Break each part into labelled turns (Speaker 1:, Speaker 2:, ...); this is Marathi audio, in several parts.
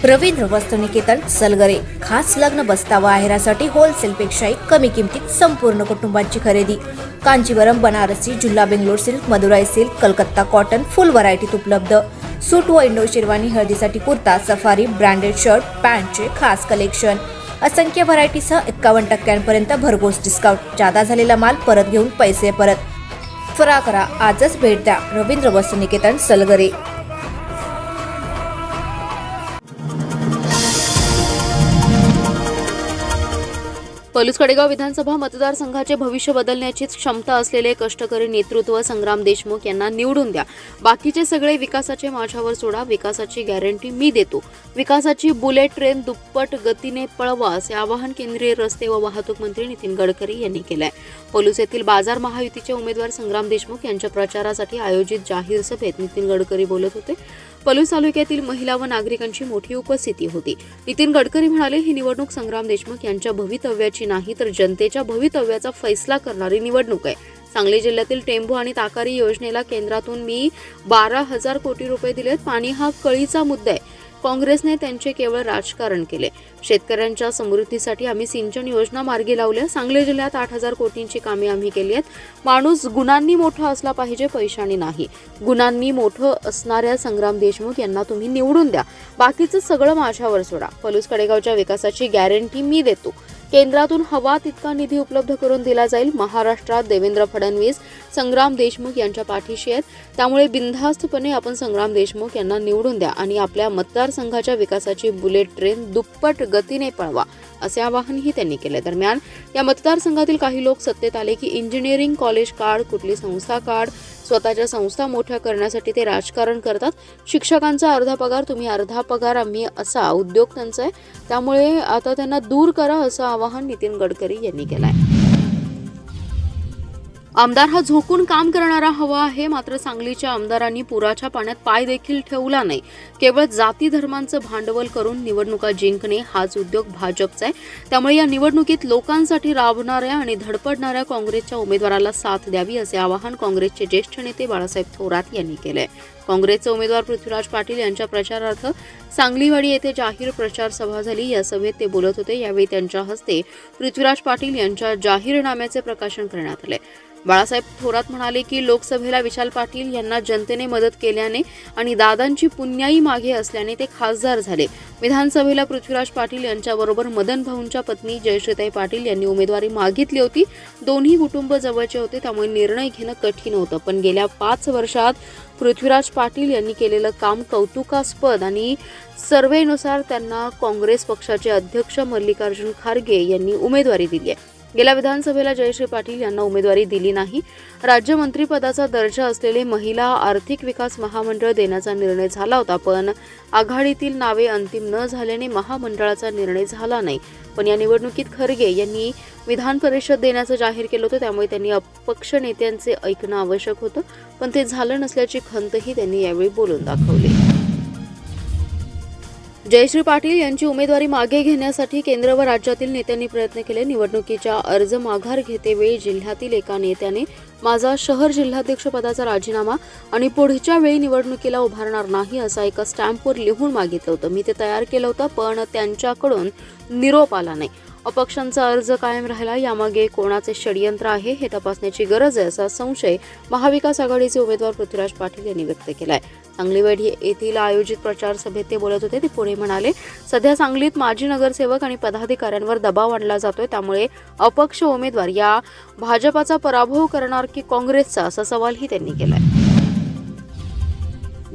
Speaker 1: रवींद्र वस्त्रनिकेतन सलगरे खास लग्न बस्तावा आहेरासाठी होलसेलपेक्षाही कमी किमतीत संपूर्ण कुटुंबाची खरेदी. कांजीवरम, बनारसी, जुल्ला Bangalore silk, Madurai silk, Calcutta cotton full व्हरायटीत उपलब्ध. सूट व इंडो शेरवानी, हळदीसाठी कुर्ता, सफारी, ब्रँडेड शर्ट, पॅन्टचे खास कलेक्शन. असंख्य व्हरायटीसह 51% भरघोस डिस्काउंट. जादा झालेला माल परत घेऊन पैसे परत. त्वरा करा, आजच भेट द्या रवींद्र वस्त्रनिकेतन सलगरे.
Speaker 2: पलूस कडेगाव विधानसभा मतदारसंघाचे भविष्य बदलण्याची क्षमता असलेले कष्टकरी नेतृत्व संग्राम देशमुख यांना निवडून द्या. बाकीचे सगळे विकासाचे माझ्यावर सोडा. विकासाची गॅरंटी मी देतो. विकासाची बुलेट ट्रेन दुप्पट गतीने पळवा, असे आवाहन केंद्रीय रस्ते व वाहतूक मंत्री नितीन गडकरी यांनी केले आहे. पलूस येथील बाजार महायुतीचे उमेदवार संग्राम देशमुख यांच्या प्रचारासाठी आयोजित जाहीर सभेत नितीन गडकरी बोलत होते. पलूस तालुक्यातील महिला व नागरिकांची मोठी उपस्थिती होती. नितीन गडकरी म्हणाले, ही निवडणूक संग्राम देशमुख यांच्या भवितव्याची नाही तर जनतेच्या भवितव्याचा फैसला करणारी निवडणूक आहे. सांगली जिल्ह्यातील टेंभू आणि ताकारी योजनेला केंद्रातून मी 12,000 कोटी रुपये दिलेत. पाणी हा कळीचा मुद्दा आहे. काँग्रेसने त्यांचे केवळ राजकारण केले. शेतकऱ्यांच्या समृद्धीसाठी आम्ही सिंचन योजना मार्गी लावल्या. सांगली जिल्ह्यात 8,000 कोटींची कामे आम्ही केली आहेत. माणूस गुणांनी मोठा असला पाहिजे, पैशांनी नाही. गुणांनी मोठं असणाऱ्या संग्राम देशमुख यांना तुम्ही निवडून द्या. बाकीचं सगळं माझ्यावर सोडा. पलूस कडेगावच्या विकासाची गॅरंटी मी देतो. केंद्रातून हवा तितका निधी उपलब्ध करून दिला जाईल. महाराष्ट्रात देवेंद्र फडणवीस संग्राम देशमुख यांच्या पाठीशी आहेत. त्यामुळे बिनधास्तपणे आपण संग्राम देशमुख यांना निवडून द्या आणि आपल्या मतदारसंघाच्या विकासाची बुलेट ट्रेन दुप्पट गतीने पळवा, असे आवाहनही त्यांनी केले. दरम्यान या मतदारसंघातील काही लोक सत्तेत आले की इंजिनिअरिंग कॉलेज काढ, कुठली संस्था काढ, स्वतःच्या संस्था मोठ्या करण्यासाठी ते राजकारण करतात. शिक्षकांचा अर्धा पगार तुम्ही, अर्धा पगार आम्ही, असा उद्योग त्यांचा आहे. त्यामुळे आता त्यांना दूर करा, असं आवाहन नितीन गडकरी यांनी केलं आहे. आमदार हा झोकून काम करणारा हवा आहे. मात्र सांगलीच्या आमदारांनी पुराच्या पाण्यात पाय देखील ठेवला नाही. केवळ जाती धर्मांचं भांडवल करून निवडणुका जिंकणे हाच उद्योग भाजपचा आहे. त्यामुळे या निवडणुकीत लोकांसाठी राबणाऱ्या आणि धडपडणाऱ्या काँग्रेसच्या उमेदवाराला साथ द्यावी, असे आवाहन काँग्रेसचे ज्येष्ठ नेते बाळासाहेब थोरात यांनी केले. काँग्रेसचे उमेदवार पृथ्वीराज पाटील यांच्या प्रचारार्थ सांगलीवाडी येथे जाहीर प्रचार सभा झाली. या सभेत ते बोलत होते. यावेळी त्यांच्या हस्ते पृथ्वीराज पाटील यांच्या जाहीरनाम्याचे प्रकाशन करण्यात आले. बाळासाहेब थोरात म्हणाले की लोकसभेला विशाल पाटील यांना जनतेने मदत केल्याने आणि दादांची पुण्याई मागे असल्याने ते खासदार झाले. विधानसभेला पृथ्वीराज पाटील यांच्याबरोबर मदन भाऊंच्या पत्नी जयश्रीताई पाटील यांनी उमेदवारी मागितली होती. दोन्ही कुटुंब जवळचे होते, त्यामुळे निर्णय घेणं कठीण होतं. पण गेल्या 5 वर्षात पृथ्वीराज पाटील यांनी केलेलं काम कौतुकास्पद आणि सर्व्हेनुसार त्यांना काँग्रेस पक्षाचे अध्यक्ष मल्लिकार्जुन खरगे यांनी उमेदवारी दिली आहे. गेल्या विधानसभेला जयश्री पाटील यांना उमेदवारी दिली नाही. राज्यमंत्रीपदाचा दर्जा असलेले महिला आर्थिक विकास महामंडळ देण्याचा निर्णय झाला होता, पण आघाडीतील नावे अंतिम न झाल्याने महामंडळाचा निर्णय झाला नाही. पण या निवडणुकीत खरगे यांनी विधान परिषद देण्याचं जाहीर केलं होतं. त्यामुळे त्यांनी अपक्ष नेत्यांचे ऐकणं आवश्यक होतं, पण ते झालं नसल्याची खंतही त्यांनी यावेळी बोलून दाखवली. जयश्री पाटील यांची उमेदवारी मागे घेण्यासाठी केंद्र व राज्यातील नेत्यांनी प्रयत्न केले. निवडणुकीच्या अर्ज माघार घेतेवेळी जिल्ह्यातील एका नेत्याने माझा शहर जिल्हाध्यक्ष पदाचा राजीनामा आणि पुढच्या वेळी निवडणुकीला उभारणार नाही असा एका स्टॅम्पवर लिहून मागितलं होतं. मी ते तयार केलं होतं, पण त्यांच्याकडून निरोप आला नाही. अपक्षांचा अर्ज कायम राहिला. यामागे कोणाचे षडयंत्र आहे हे तपासण्याची गरज आहे, असा संशय महाविकास आघाडीचे उमेदवार पृथ्वीराज पाटील यांनी व्यक्त केला आहे. सांगलीवाडी येथील आयोजित प्रचार सभेत ते बोलत होते. ते पुढे म्हणाले, सध्या सांगलीत माजी नगरसेवक आणि पदाधिकाऱ्यांवर दबाव आणला जातोय. त्यामुळे अपक्ष उमेदवार या भाजपाचा पराभव करणार की काँग्रेसचा, असा सवालही त्यांनी केलाय.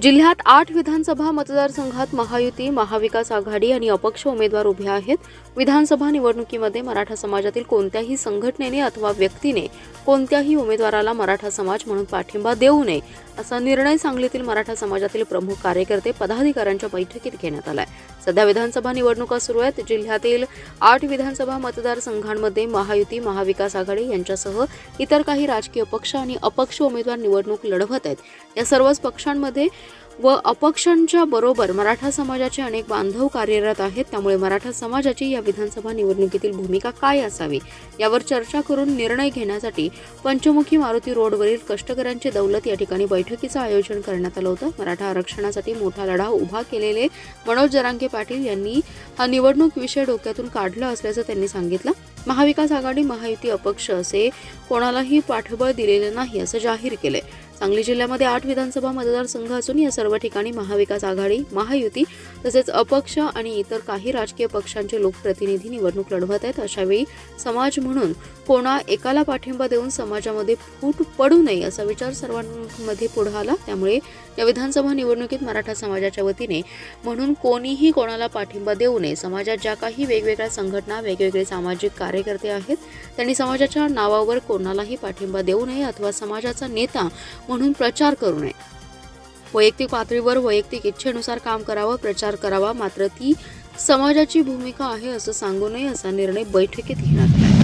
Speaker 2: जिल्ह्यात 8 विधानसभा मतदारसंघात महायुती, महाविकास आघाडी आणि अपक्ष उमेदवार उभे आहेत. विधानसभा निवडणुकीमध्ये मराठा समाजातील कोणत्याही संघटनेने अथवा व्यक्तीने कोणत्याही उमेदवाराला मराठा समाज म्हणून पाठिंबा देऊ नये, असा निर्णय सांगलीतील मराठा समाजातील प्रमुख कार्यकर्ते पदाधिकाऱ्यांच्या बैठकीत घेण्यात आलाय. सध्या विधानसभा निवडणुका सुरू आहेत. जिल्ह्यातील 8 विधानसभा मतदारसंघांमध्ये महायुती, महाविकास आघाडी यांच्यासह इतर काही राजकीय पक्ष आणि अपक्ष उमेदवार निवडणूक लढवत आहेत. या सर्वच पक्षांमध्ये व अपक्षांच्या बरोबर मराठा समाजाचे अनेक बांधव कार्यरत आहेत. त्यामुळे मराठा समाजाची या विधानसभा निवडणुकीतील भूमिका काय असावी यावर चर्चा करून निर्णय घेण्यासाठी पंचमुखी मारुती रोडवरील कष्टकऱ्यांची दौलत या ठिकाणी बैठकीचं आयोजन करण्यात आलं होतं. मराठा आरक्षणासाठी मोठा लढा उभा केलेले मनोज जरांगे पाटील यांनी हा निवडणूक विषय डोक्यातून काढला असल्याचं त्यांनी सांगितलं. महाविकास आघाडी, महायुती, अपक्ष असे कोणालाही पाठबळ दिलेलं नाही असं जाहीर केलंय. सांगली जिल्ह्यामध्ये 8 विधानसभा मतदारसंघ असून या सर्व ठिकाणी महाविकास आघाडी, महायुती तसेच अपक्ष आणि इतर काही राजकीय पक्षांचे लोकप्रतिनिधी निवडणूक लढवत आहेत. अशावेळी समाज म्हणून कोणा एकाला पाठिंबा देऊन समाजामध्ये फूट पडू नये असा विचार सर्वांमध्ये पुढे आला. त्यामुळे या विधानसभा निवडणुकीत मराठा समाजाच्या वतीने म्हणून कोणीही कोणाला पाठिंबा देऊ नये. समाजात ज्या काही वेगवेगळ्या संघटना, वेगवेगळे सामाजिक कार्यकर्ते आहेत त्यांनी समाजाच्या नावावर कोणालाही पाठिंबा देऊ नये अथवा समाजाचा नेता म्हणून प्रचार करू नये. वैयक्तिक पातळीवर वैयक्तिक इच्छेनुसार काम करावं, प्रचार करावा, मात्र ती समाजाची भूमिका आहे असं सांगू नये असा निर्णय बैठकीत घेण्यात आला.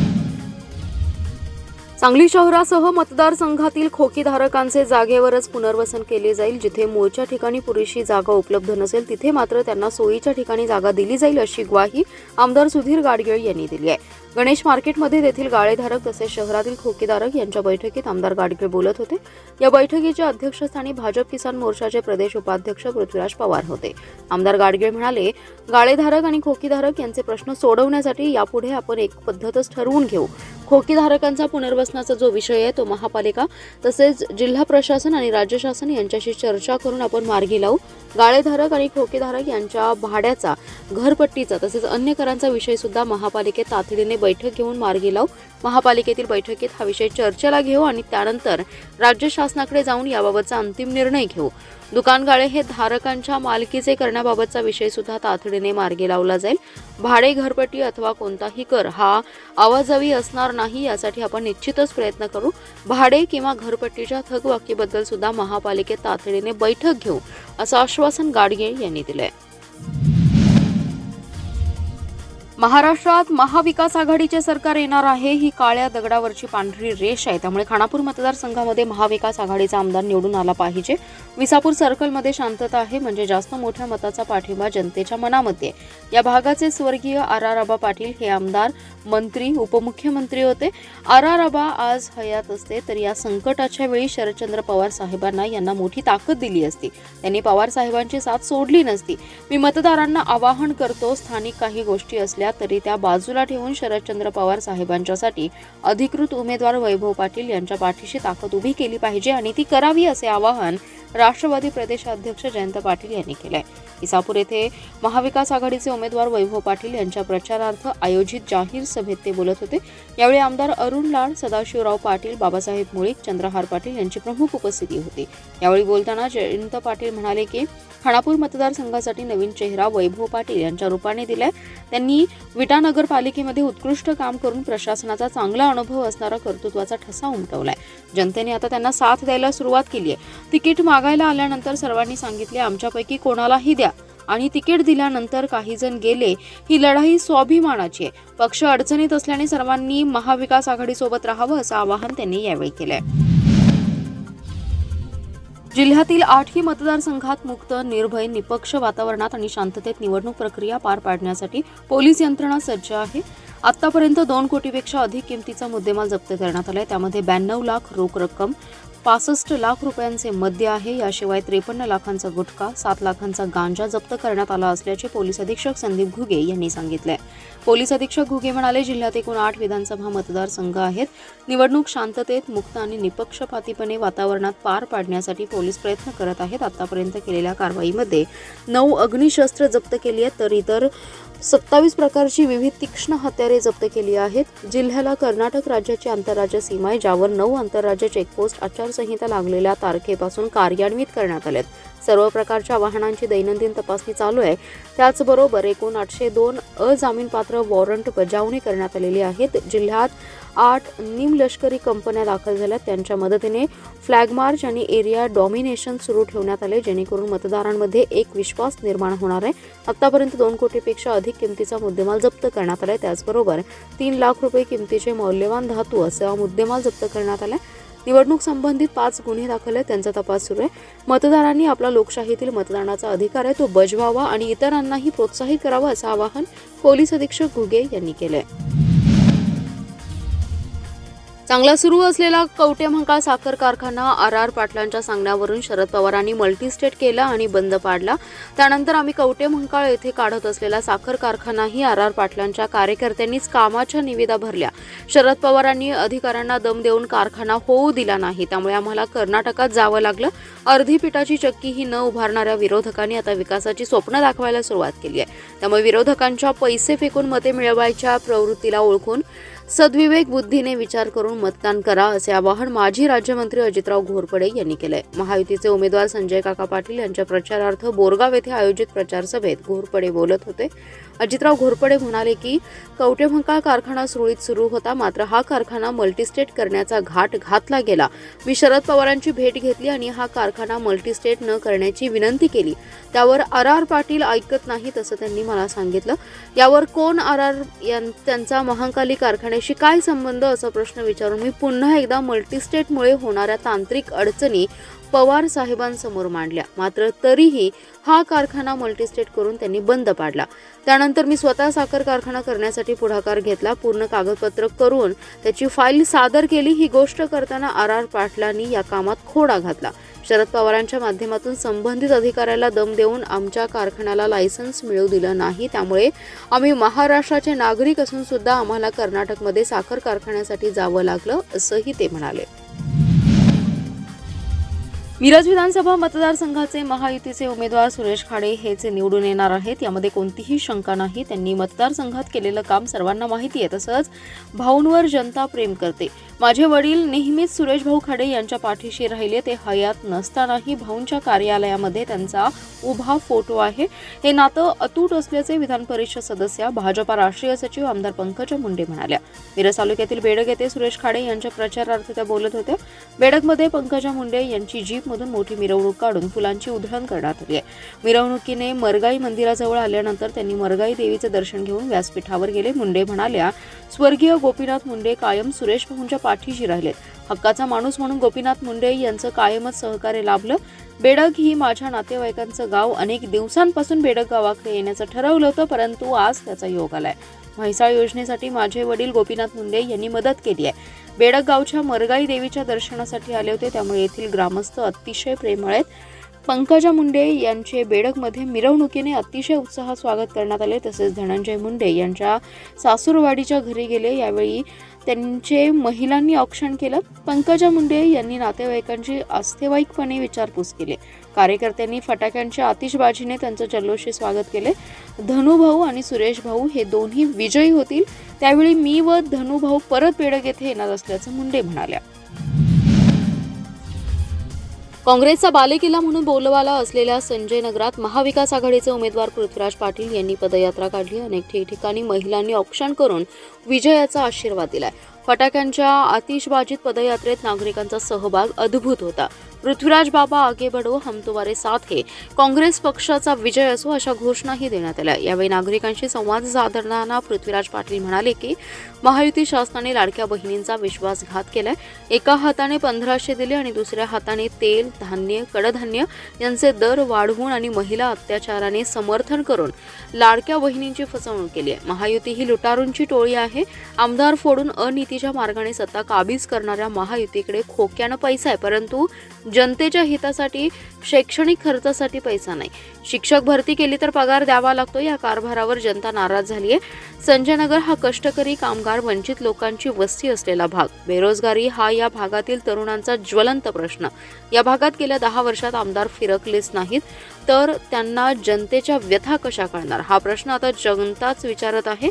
Speaker 2: सांगली शहरासह मतदारसंघातील खोकीधारकांचे जागेवरच पुनर्वसन केले जाईल. जिथे मूळच्या ठिकाणी पुरेशी जागा उपलब्ध नसेल तिथे मात्र त्यांना सोयीच्या ठिकाणी जागा दिली जाईल अशी ग्वाही आमदार सुधीर गाडगीळ यांनी दिली आहे. गणेश मार्केटमध्ये तेथील गाळेधारक तसेच शहरातील खोकीधारक यांच्या बैठकीत आमदार गाडगीळ बोलत होते. या बैठकीच्या अध्यक्षस्थानी भाजप किसान मोर्चाचे प्रदेश उपाध्यक्ष पृथ्वीराज पवार होते. आमदार गाडगीळ म्हणाले, गाळेधारक आणि खोकीधारक यांचे प्रश्न सोडवण्यासाठी यापुढे आपण एक पद्धतच ठरवून घेऊ. खोकीधारकांचा पुनर्वसनाचा जो विषय आहे तो महापालिका तसेच जिल्हा प्रशासन आणि राज्य शासन यांच्याशी चर्चा करून आपण मार्गी लावू. गाळेधारक आणि खोकीधारक यांच्या भाड्याचा, घरपट्टीचा तसेच अन्य करांचा विषय सुद्धा महापालिकेत तातडीने बैठक घेऊन मार्गी लावू. महापालिकेतील बैठकीत हा विषय चर्चेला घेऊ आणि त्यानंतर राज्य शासनाकडे जाऊन याबाबतचा अंतिम निर्णय घेऊ. दुकानगाळे हे धारकांच्या मालकीचे करण्याबाबतचा विषय सुद्धा तातडीने मार्गी लावला जाईल. भाडे, घरपट्टी अथवा कोणताही कर हा आवाजावी असणार नाही यासाठी आपण निश्चितच प्रयत्न करू. भाडे किंवा घरपट्टीच्या थकबाकीबद्दल सुद्धा महापालिकेत तातडीने बैठक घेऊ असं आश्वासन गाडगीळ यांनी दिलंय. महाराष्ट्रात महाविकास आघाडीचे सरकार येणार आहे ही काळ्या दगडावरची पांढरी रेष आहे. त्यामुळे खानापूर मतदारसंघामध्ये महाविकास आघाडीचा आमदार निवडून आला पाहिजे. विसापूर सर्कलमध्ये शांतता आहे म्हणजे जास्त मोठ्या मताचा पाठिंबा जनतेच्या मनामध्ये. या भागाचे स्वर्गीय आर.आर. पाटील हे आमदार, मंत्री, उपमुख्यमंत्री होते. आर.आर. आज हयात असते तर या संकटाच्या वेळी शरदचंद्र पवार साहेबांना यांना मोठी ताकद दिली असती. त्यांनी पवार साहेबांची साथ सोडली नसती. मी मतदारांना आवाहन करतो, स्थानिक काही गोष्टी असल्या तरी त्या बाजूला ठेवून शरदचंद्र पवार साहेबांच्यासाठी अधिकृत उमेदवार वैभव पाटील यांच्या पाठीशी ताकद उभी केली पाहिजे आणि ती करावी असे आवाहन राष्ट्रवादी प्रदेशाध्यक्ष जयंत पाटील यांनी केले. इसापूर येथे महाविकास आघाडीचे उमेदवार वैभव पाटील यांच्या प्रचारार्थ आयोजित जाहीर सभेत ते बोलत होते. यावेळी आमदार अरुण लाड, सदाशिवराव पाटील, बाबासाहेब मुळीक, चंद्रहार पाटील यांची प्रमुख उपस्थिती होती. यावेळी बोलताना जयंत पाटील म्हणाले की खानापूर मतदारसंघासाठी नवीन चेहरा वैभव पाटील यांच्या रूपाने दिलाय. त्यांनी विटा नगरपालिकेमध्ये उत्कृष्ट काम करून प्रशासनाचा चांगला अनुभव असणारा कर्तृत्वाचा ठसा उमटवलाय. जनतेने आता त्यांना साथ द्यायला सुरुवात केली आहे. तिकीट मागायला आल्यानंतर सर्वांनी सांगितले आमच्यापैकी कोणालाही द्या आणि तिकीट दिल्यानंतर काही जण गेले. ही लढाई स्वाभिमानाची आहे. पक्ष अडचणीत असल्याने सर्वांनी महाविकास आघाडीसोबत राहावं असं आवाहन त्यांनी यावेळी केलंय. जिल्ह्यातील 8ही मतदारसंघात मुक्त, निर्भय, निपक्ष वातावरणात आणि शांततेत निवडणूक प्रक्रिया पार पाडण्यासाठी पोलीस यंत्रणा सज्ज आहे. आतापर्यंत 2 कोटीपेक्षा अधिक किमतीचा मुद्देमाल जप्त करण्यात आलाय. त्यामध्ये 92 लाख रोख रक्कम, 65 लाख रुपयांचे मद्य आहे. याशिवाय 53 लाखांचा गुटखा, 7 लाखांचा गांजा जप्त करण्यात आला असल्याचे पोलीस अधीक्षक संदीप घुगे यांनी सांगितले. पोलीस अधीक्षक घुगे म्हणाले, जिल्ह्यात एकूण 8 विधानसभा मतदारसंघ आहेत. निवडणूक शांततेत, मुक्त आणि निपक्षपातीपणे वातावरणात पार पाडण्यासाठी पोलीस प्रयत्न करत आहेत. आतापर्यंत केलेल्या कारवाईमध्ये 9 अग्निशस्त्र जप्त केली आहेत तर इतर 27 प्रकारची विविध तीक्ष्ण हत्यारे जप्त केली आहेत. जिल्ह्याला कर्नाटक राज्याची आंतरराज्य सीमा आहे, ज्यावर 9 आंतरराज्य चेकपोस्ट आचारसंहिता लागलेल्या तारखेपासून कार्यान्वित करण्यात आल्यात. सर्व प्रकारच्या वाहनांची दैनंदिन तपासणी चालू आहे. त्याचबरोबर एकूण 802 अजामीनपात्र वॉरंट बजावणी करण्यात आलेली आहेत. जिल्ह्यात 8 निमलष्करी कंपन्या दाखल झाल्या. त्यांच्या मदतीने फ्लॅग मार्च आणि एरिया डॉमिनेशन सुरू ठेवण्यात आले, जेणेकरून मतदारांमध्ये एक विश्वास निर्माण होणार आहे. आतापर्यंत 2 कोटीपेक्षा अधिक किमतीचा मुद्देमाल जप्त करण्यात आलाय. त्याचबरोबर 3 लाख रुपये किमतीचे मौल्यवान धातू असा मुद्देमाल जप्त करण्यात आलाय. निवडणूक संबंधित 5 गुन्हे दाखल आहेत, त्यांचा तपास सुरू आहे. मतदारांनी आपला लोकशाहीतील मतदानाचा अधिकार आहे तो बजवावा आणि इतरांनाही प्रोत्साहित करावं असं आवाहन पोलीस अधीक्षक घुगे यांनी केलंय. चांगला सुरू असलेला कवठेमहांकाळ साखर कारखाना आर पाटलांच्या सांगण्यावरून शरद पवारांनी मल्टीस्टेट केला आणि बंद पाडला. त्यानंतर आम्ही कवठेमहांकाळ येथे काढत असलेला साखर कारखानाही आर पाटलांच्या कार्यकर्त्यांनीच कामाच्या निविदा भरल्या. शरद पवारांनी अधिकाऱ्यांना दम देऊन कारखाना होऊ दिला नाही, त्यामुळे आम्हाला कर्नाटकात जावं लागलं. अर्धी पिठाची चक्की ही न उभारणाऱ्या विरोधकांनी आता विकासाची स्वप्न दाखवायला सुरुवात केली आहे. त्यामुळे विरोधकांच्या पैसे फेकून मते मिळवायच्या प्रवृत्तीला ओळखून सद्विवेक बुद्धीने विचार करून मतदान करा असे आवाहन माजी राज्यमंत्री अजितराव घोरपडे यांनी केलंय. महायुतीचे उमेदवार संजय काका पाटील यांच्या प्रचारार्थ बोरगाव येथे आयोजित प्रचार सभेत घोरपडे बोलत होते. अजितराव घोरपडे म्हणाले की कवठेमहांकाळ कारखाना सुरळीत सुरू होता, मात्र हा कारखाना मल्टीस्टेट करण्याचा घाट घातला गेला. मी शरद पवारांची भेट घेतली आणि हा कारखाना मल्टीस्टेट न करण्याची विनंती केली. त्यावर आर पाटील ऐकत नाहीत असं त्यांनी मला सांगितलं. यावर कोण त्यांचा महांकाली कारखान्याशी काय संबंध असा प्रश्न विचारून मी पुन्हा एकदा मल्टीस्टेटमुळे होणाऱ्या तांत्रिक अडचणी पवार साहेबांसमोर मांडल्या. मात्र तरीही हा कारखाना मल्टीस्टेट करून त्यांनी बंद पाडला. त्यानंतर मी स्वतः साखर कारखाना करण्यासाठी पुढाकार घेतला. पूर्ण कागदपत्र करून त्याची फाईल सादर केली. ही गोष्ट करताना आर पाटलांनी या कामात खोडा घातला. शरद पवारांच्या माध्यमातून संबंधित अधिकाऱ्याला दम देऊन आमच्या कारखान्याला लायसन्स मिळू दिलं नाही. त्यामुळे आम्ही महाराष्ट्राचे नागरिक असून सुद्धा आम्हाला कर्नाटकमध्ये साखर कारखान्यासाठी जावं लागलं असंही ते म्हणाले. मिरज विधानसभा मतदारसंघाचे महायुतीचे उमेदवार सुरेश खाडे हेच निवडून येणार आहेत, यामध्ये कोणतीही शंका नाही. त्यांनी मतदारसंघात केलेलं काम सर्वांना माहिती आहे. तसंच भाऊंवर जनता प्रेम करते. माझे वडील नेहमीच सुरेश भाऊ खाडे यांच्या पाठीशी राहिले. ते हयात नसतानाही भाऊंच्या कार्यालयामध्ये त्यांचा उभा फोटो आहे. हे नातं अतूट असल्याचे विधान परिषद सदस्य भाजपा राष्ट्रीय सचिव आमदार पंकजा मुंडे म्हणाल्या. मिरज तालुक्यातील बेडग येथे सुरेश खाडे यांच्या प्रचारार्थ त्या बोलत होत्या. बेडगमध्ये पंकजा मुंडे यांची जीपमधून मोठी मिरवणूक काढून फुलांची उधळण करण्यात आली आहे. मिरवणुकीने मरगाई मंदिराजवळ आल्यानंतर त्यांनी मरगाई देवीचे दर्शन घेऊन व्यासपीठावर गेले. मुंडे म्हणाल्या, स्वर्गीय गोपीनाथ मुंडे कायम सुरेश भाऊंच्या पाठीशी राहिलेत. हक्काचा माणूस म्हणून गोपीनाथ मुंडे यांचं कायमच सहकार्य लाभलं. बेडग ही माझ्या नातेवाईकांचं गाव. अनेक दिवसांपासून बेडग गावाकडे येण्याचं ठरवलं होतं, परंतु आज त्याचा योग आलाय. म्हैसाळ योजनेसाठी माझे वडील गोपीनाथ मुंडे यांनी मदत केली आहे. बेडग गावच्या मरगाई देवीच्या दर्शनासाठी आले होते, त्यामुळे येथील ग्रामस्थ अतिशय प्रेमळ आहेत. पंकजा मुंडे यांचे बेडगमध्ये मिरवणुकीने अतिशय उत्साहात स्वागत करण्यात आले. तसेच धनंजय मुंडे यांच्या सासूरवाडीच्या घरी गेले. यावेळी त्यांचे महिलांनी औक्षण केलं. पंकजा मुंडे यांनी नातेवाईकांची आस्थेवाईकपणे विचारपूस केली. कार्यकर्त्यांनी फटाक्यांच्या आतिषबाजीने त्यांचं जल्लोषी स्वागत केले. धनुभाऊ आणि सुरेश भाऊ हे दोन्ही विजयी होतील. त्यावेळी मी व धनुभाऊ परत बेडग येथे येणार असल्याचं मुंडे म्हणाल्या. काँग्रेसचा बालेकिल्ला म्हणून बोलबाला असलेल्या संजय नगरात महाविकास आघाडीचे उमेदवार पृथ्वीराज पाटील यांनी पदयात्रा काढली. अनेक ठिकठिकाणी महिलांनी औक्षण करून विजयाचा आशीर्वाद दिलाय. फटाक्यांच्या आतिषबाजीत पदयात्रेत नागरिकांचा सहभाग अद्भुत होता. पृथ्वीराज बाबा आगे बढो, हम तुम्हारे साथ है, काँग्रेस पक्षाचा विजय असो अशा घोषणाही देण्यात आल्या. यावेळी नागरिकांशी संवाद साधताना पृथ्वीराज पाटील म्हणाले की महायुती शासनाने लाडक्या बहिणींचा विश्वासघात केलाय. एका हाताने 1500 दिले आणि दुसऱ्या हाताने तेल, धान्य, कडधान्य यांचे दर वाढवून आणि महिला अत्याचाराने समर्थन करून लाडक्या बहिणींची फसवणूक केली आहे. महायुती ही लुटारूंची टोळी आहे. आमदार फोडून अनीतीच्या मार्गाने सत्ता काबीज करणाऱ्या महायुतीकडे खोक्यानं पैसा आहे, परंतु जनतेच्या हितासाठी, शैक्षणिक खर्चासाठी पैसा नाही. शिक्षक भरती केली तर पगार द्यावा लागतो. या कारभारावर जनता नाराज झाली आहे. संजय नगर हा कष्टकरी, कामगार, वंचित लोकांची वस्ती असलेला भाग. बेरोजगारी हा या भागातील तरुणांचा ज्वलंत प्रश्न. या भागात गेल्या 10 वर्षात आमदार फिरकलेच नाहीत, तर त्यांना जनतेच्या व्यथा कशा कळणार हा प्रश्न आता जनताच विचारत आहे.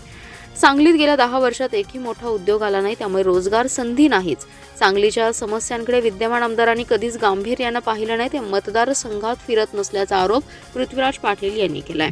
Speaker 2: सांगलीत गेल्या 10 वर्षात एकही मोठा उद्योग आला नाही, त्यामुळे रोजगार संधी नाहीच. सांगलीच्या समस्यांकडे विद्यमान आमदारांनी कधीच गांभीर्यानं पाहिलं नाही. ते मतदारसंघात फिरत नसल्याचा आरोप पृथ्वीराज पाटील यांनी केलाय.